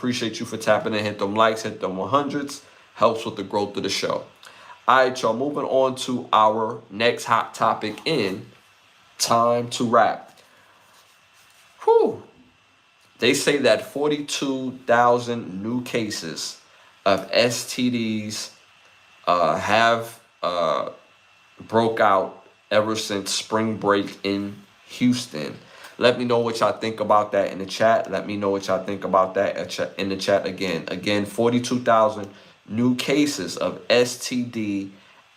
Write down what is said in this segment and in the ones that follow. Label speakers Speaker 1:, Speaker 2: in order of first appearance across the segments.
Speaker 1: appreciate you for tapping in. Hit them likes, hit them 100s. Helps with the growth of the show. All right, y'all, moving on to our next hot topic in Time to Rap. Whew. They say that 42,000 new cases of STDs have broke out ever since spring break in Houston. Let me know what y'all think about that in the chat. Let me know what y'all think about that in the chat again. Again, 42,000 new cases of STD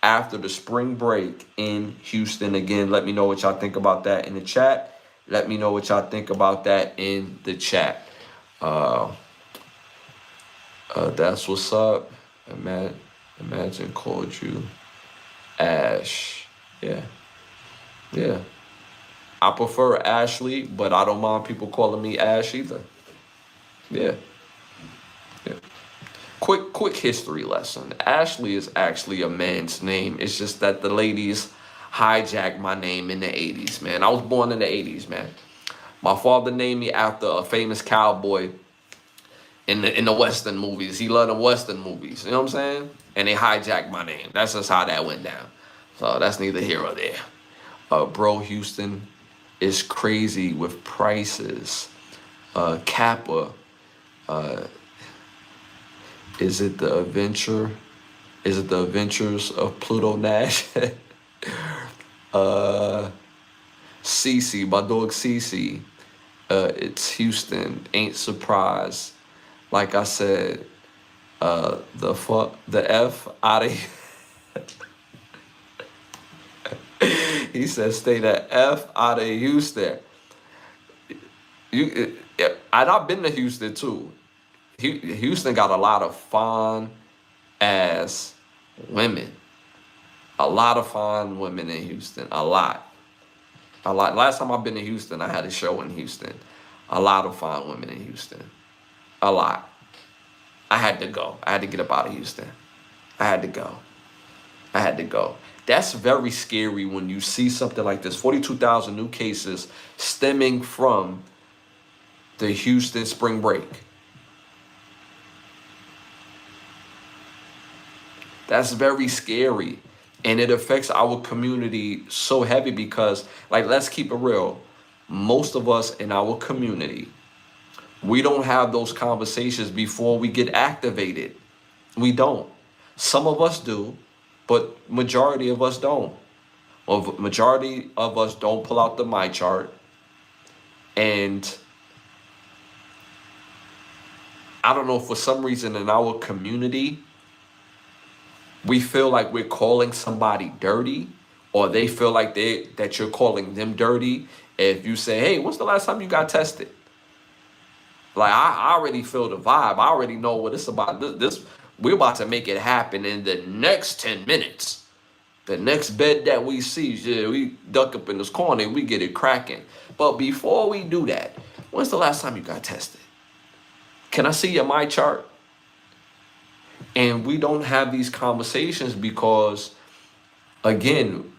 Speaker 1: after the spring break in Houston. Again, let me know what y'all think about that in the chat. Let me know what y'all think about that in the chat. That's what's up. Imagine called you Ash. Yeah. I prefer Ashley, but I don't mind people calling me Ash either. Yeah. Quick history lesson. Ashley is actually a man's name. It's just that the ladies hijacked my name in the 80s, man. I was born in the 80s, man. My father named me after a famous cowboy in the Western movies. He loved the Western movies. You know what I'm saying? And they hijacked my name. That's just how that went down. So that's neither here or there. Bro, Houston is crazy with prices. Kappa. Is it the adventure? Is it the adventures of Pluto Nash? Cece, my dog Cece. It's Houston. Ain't surprised. Like I said, the F out of he said, stay the F out of Houston. I've been to Houston too. Houston got a lot of fine ass women. A lot of fine women in Houston. A lot. Last time I've been to Houston, I had a show in Houston. A lot of fine women in Houston. A lot. I had to go. I had to get up out of Houston. I had to go. That's very scary when you see something like this. 42,000 new cases stemming from the Houston spring break. That's very scary. And it affects our community so heavy because, like, let's keep it real. Most of us in our community, we don't have those conversations before we get activated. We don't. Some of us do, but majority of us don't. Or majority of us don't pull out the my chart. And I don't know, for some reason in our community, we feel like we're calling somebody dirty, or they feel like that you're calling them dirty. If you say, hey, when's the last time you got tested? Like, I already feel the vibe. I already know what it's about. This we're about to make it happen in the next 10 minutes. The next bed that we see, yeah, we duck up in this corner, we get it cracking. But before we do that, when's the last time you got tested? Can I see your my chart? And we don't have these conversations because, again,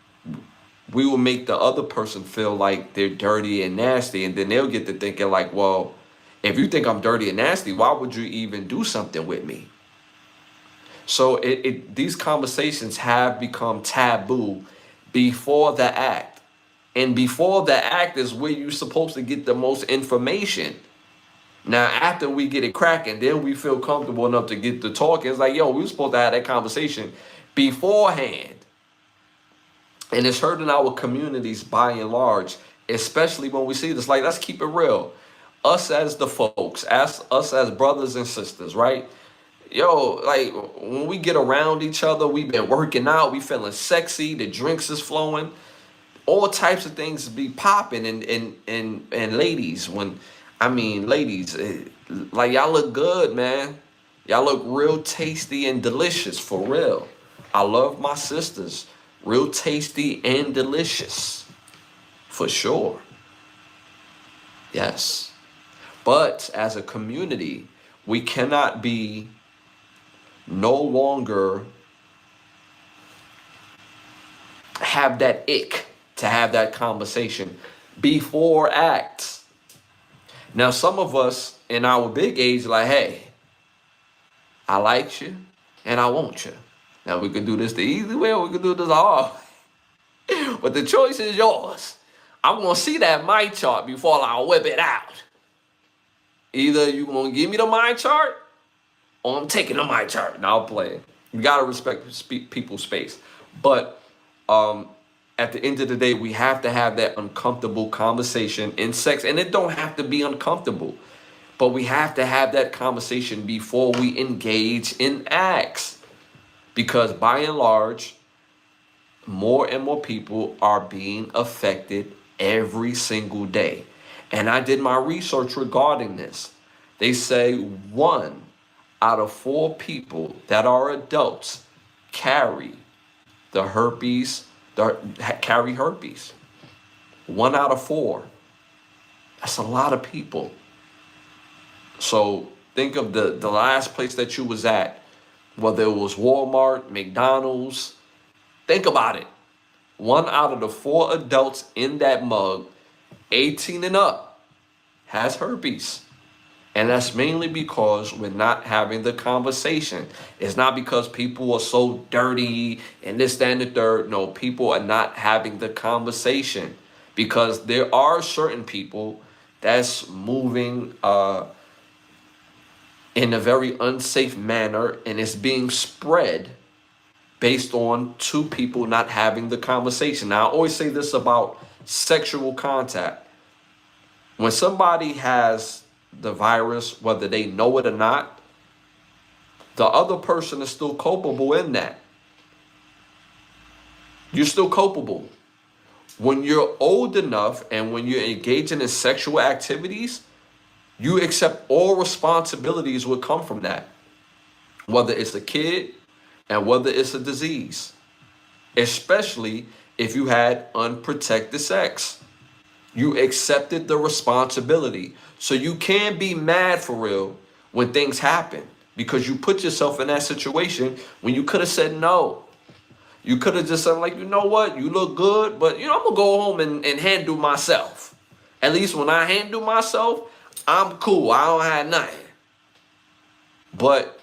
Speaker 1: we will make the other person feel like they're dirty and nasty. And then they'll get to thinking like, well, if you think I'm dirty and nasty, why would you even do something with me? So these conversations have become taboo before the act. And before the act is where you're supposed to get the most information. Now, after we get it cracking, then we feel comfortable enough to get to talking. It's like, yo, we were supposed to have that conversation beforehand. And it's hurting our communities by and large, especially when we see this. Like, let's keep it real. Us as the folks, us as brothers and sisters, right? Yo, like, when we get around each other, we've been working out, we feeling sexy, the drinks is flowing, all types of things be popping. And ladies, ladies, like, y'all look good, man. Y'all look real tasty and delicious, for real. I love my sisters. Real tasty and delicious, for sure. Yes. But as a community, we cannot be no longer have that ick to have that conversation before acts. Now, some of us in our big age, like, hey, I like you and I want you. Now, we can do this the easy way or we can do this the hard way. But the choice is yours. I'm going to see that mind chart before I whip it out. Either you're going to give me the mind chart or I'm taking the mind chart and I'll play it. You got to respect people's space. But at the end of the day, we have to have that uncomfortable conversation in sex. And it don't have to be uncomfortable. But we have to have that conversation before we engage in acts. Because by and large, more and more people are being affected every single day. And I did my research regarding this. They say 1 out of 4 people that are adults carry herpes. 1 out of 4. That's a lot of people. So think of the last place that you was at, whether it was Walmart, McDonald's. Think about it. 1 out of the 4 adults in that mug, 18 and up, has herpes. And that's mainly because we're not having the conversation. It's not because people are so dirty and this, that, and the third. No, people are not having the conversation because there are certain people that's moving in a very unsafe manner, and it's being spread based on 2 people not having the conversation. Now, I always say this about sexual contact. When somebody has the virus, whether they know it or not, the other person is still culpable in that. You're still culpable. When you're old enough and when you're engaging in sexual activities, you accept all responsibilities will come from that. Whether it's a kid and whether it's a disease. Especially if you had unprotected sex. You accepted the responsibility. So you can't be mad for real when things happen. Because you put yourself in that situation when you could have said no. You could have just said, like, you know what? You look good, but, I'm going to go home and handle myself. At least when I handle myself, I'm cool. I don't have nothing. But,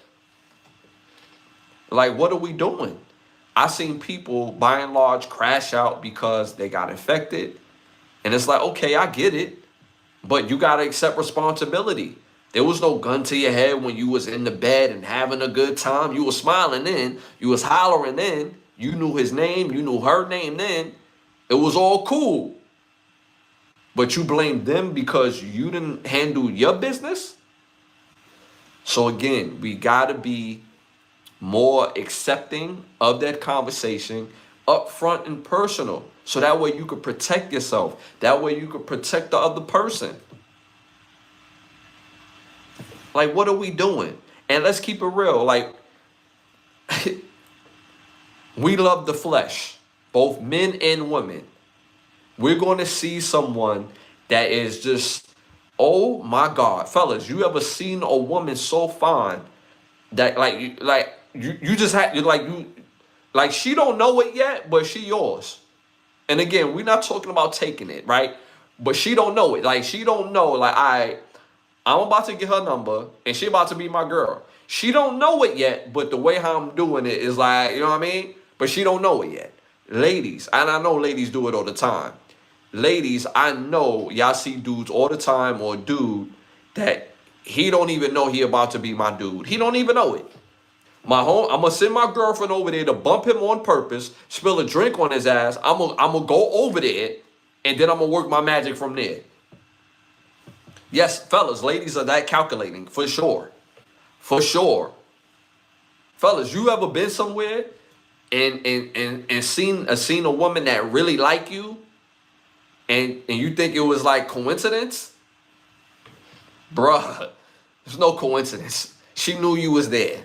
Speaker 1: like, what are we doing? I seen people, by and large, crash out because they got infected. And it's like, okay, I get it. But you got to accept responsibility. There was no gun to your head when you was in the bed and having a good time. You was smiling then. You was hollering then. You knew his name. You knew her name then. It was all cool. But you blamed them because you didn't handle your business? So again, we got to be more accepting of that conversation, upfront and personal. So that way you could protect yourself. That way you could protect the other person. Like, what are we doing? And let's keep it real. Like, we love the flesh, both men and women. We're going to see someone that is just, oh my God. Fellas, you ever seen a woman so fine that you just had, like she don't know it yet, but she yours. And again, we're not talking about taking it, right? But she don't know it. Like, she don't know, like, I'm about to get her number, and she about to be my girl. She don't know it yet, but the way how I'm doing it is like, you know what I mean? But she don't know it yet. Ladies, and I know ladies do it all the time. Ladies, I know y'all see dudes all the time, or dude that he don't even know he about to be my dude. He don't even know it. I'm going to send my girlfriend over there to bump him on purpose, spill a drink on his ass. I'm going to go over there, and then I'm going to work my magic from there. Yes, fellas, ladies are that calculating, for sure. For sure. Fellas, you ever been somewhere and seen a woman that really like you, and you think it was like coincidence? Bruh, there's no coincidence. She knew you was there.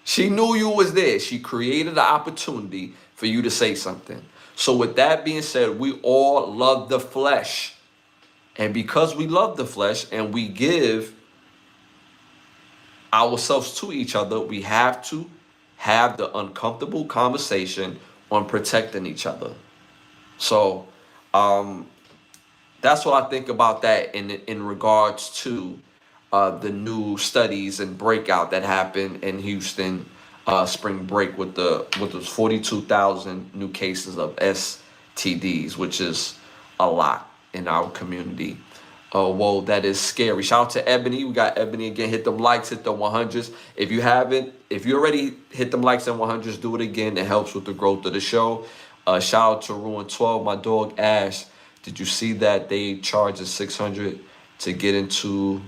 Speaker 1: She knew you was there. She created an opportunity for you to say something. So with that being said, we all love the flesh. And because we love the flesh and we give ourselves to each other, we have to have the uncomfortable conversation on protecting each other. So That's what I think about that in regards to the new studies and breakout that happened in Houston spring break with those 42,000 new cases of STDs, which is a lot in our community. Whoa, that is scary. Shout out to Ebony. We got Ebony again. Hit them likes, hit the 100s. If you haven't, if you already hit them likes and 100s, do it again. It helps with the growth of the show. Shout out to Ruin 12, my dog Ash. Did you see that they charge us 600 to get into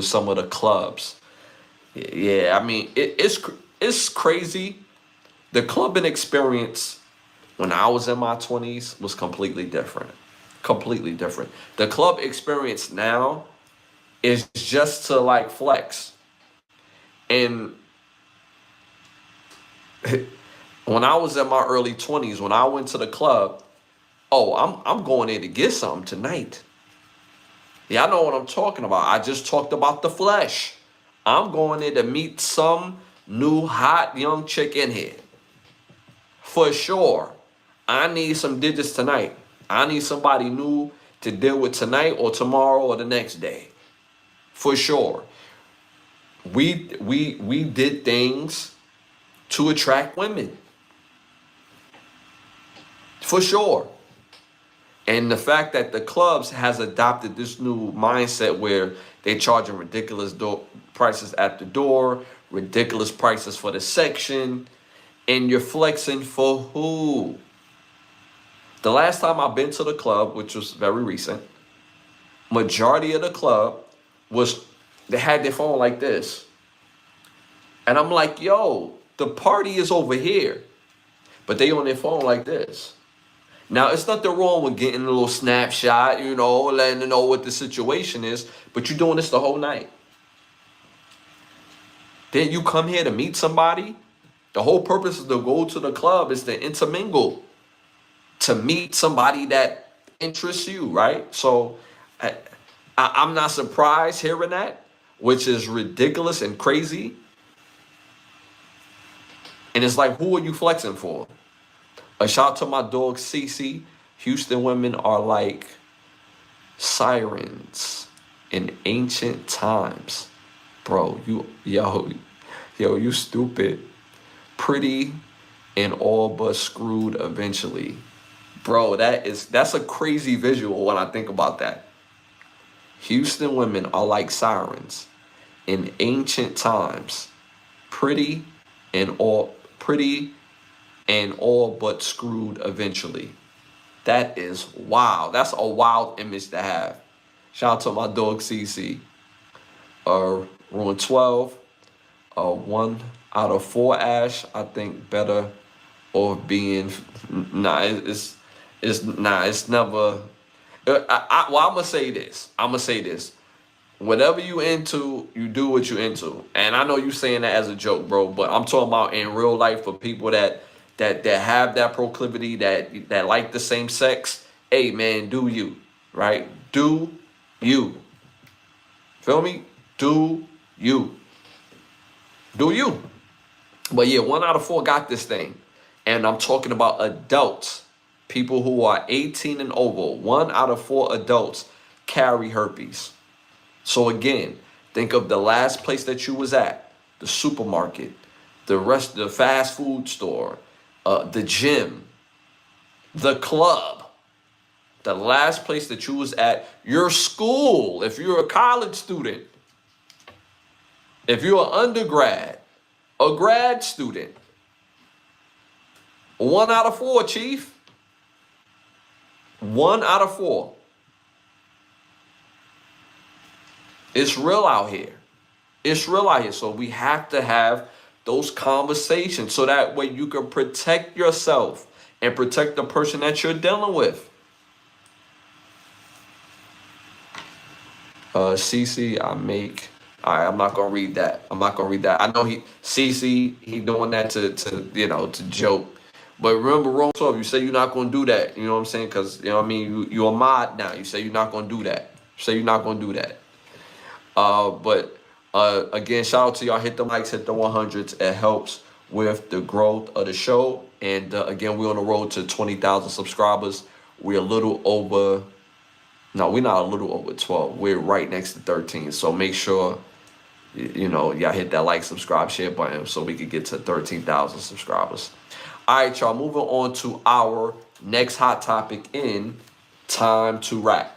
Speaker 1: some of the clubs? Yeah, I mean it's crazy. The clubbing experience when I was in my 20s was completely different. Completely different. The club experience now is just to like flex. And when I was in my early 20s, when I went to the club, oh, I'm going there to get something tonight. Yeah, I know what I'm talking about. I just talked about the flesh. I'm going there to meet some new hot young chick in here. For sure. I need some digits tonight. I need somebody new to deal with tonight or tomorrow or the next day. For sure. We did things to attract women. For sure. And the fact that the clubs has adopted this new mindset where they're charging ridiculous prices at the door, ridiculous prices for the section, and you're flexing for who? The last time I've been to the club, which was very recent, majority of the club they had their phone like this. And I'm like, yo, the party is over here. But they on their phone like this. Now, it's nothing wrong with getting a little snapshot, letting them know what the situation is, but you're doing this the whole night. Then you come here to meet somebody. The whole purpose of to go to the club is to intermingle, to meet somebody that interests you, right? So I'm not surprised hearing that, which is ridiculous and crazy. And it's like, who are you flexing for? A shout out to my dog Cece. Houston women are like sirens in ancient times. Bro, you stupid. Pretty and all but screwed eventually. Bro, that's a crazy visual when I think about that. Houston women are like sirens in ancient times. Pretty and all but screwed eventually. That is wild. That's a wild image to have. Shout out to my dog CC. Ruin 12. 1 out of 4 Ash. I think better or being it's never. I'm gonna say this. Whatever you into, you do what you into. And I know you saying that as a joke, bro, but I'm talking about in real life for people that have that proclivity, that like the same sex. Hey man, do you, right? Do you. Feel me? Do you. Do you. But yeah, 1 out of 4 got this thing. And I'm talking about adults. People who are 18 and over. 1 out of 4 adults carry herpes. So again, think of the last place that you was at, the supermarket, the fast food store, the gym, the club, the last place that you was at, your school, if you're a college student, if you're an undergrad, a grad student. 1 out of 4, Chief. 1 out of 4. It's real out here. It's real out here. So we have to have those conversations so that way you can protect yourself and protect the person that you're dealing with. CC, I'm not gonna read that. I know CC, he doing that to joke. But remember, Rome 12, you say you're not gonna do that. You know what I'm saying? Because you're a mod now. You say you're not gonna do that. But again, shout out to y'all. Hit the likes, hit the 100s. It helps with the growth of the show. And again, we're on the road to 20,000 subscribers. We're a little over No, we're not a little over 12. We're right next to 13. So make sure, y'all hit that like, subscribe, share button so we could get to 13,000 subscribers. All right, y'all, moving on to our next hot topic in Time to Rap.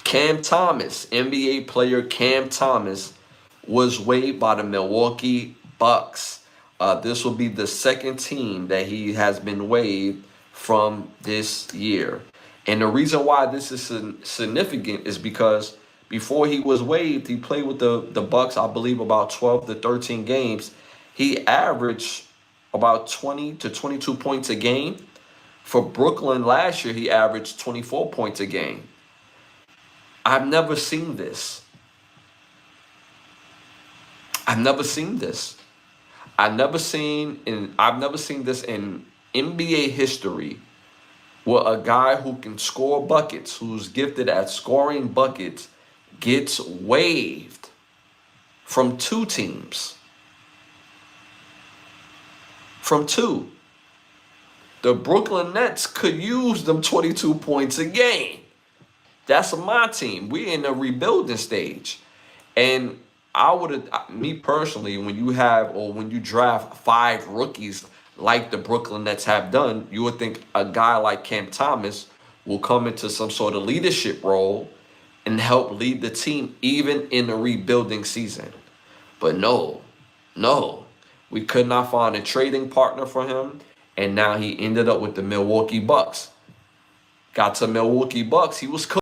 Speaker 1: Cam Thomas, NBA player Cam Thomas, was waived by the Milwaukee Bucks. This will be the second team that he has been waived from this year. And the reason why this is significant is because before he was waived, he played with the Bucks, I believe, about 12 to 13 games. He averaged about 20 to 22 points a game. For Brooklyn last year, he averaged 24 points a game. I've never seen this. I've never seen this. I've never seen this in NBA history where a guy who can score buckets, who's gifted at scoring buckets, gets waived from two teams. From two. The Brooklyn Nets could use them 22 points a game. That's my team. We're in a rebuilding stage. And me personally, when you draft 5 rookies like the Brooklyn Nets have done, you would think a guy like Cam Thomas will come into some sort of leadership role and help lead the team even in a rebuilding season. But no, we could not find a trading partner for him. And now he ended up with the Milwaukee Bucks. Got to Milwaukee Bucks, he was cooked.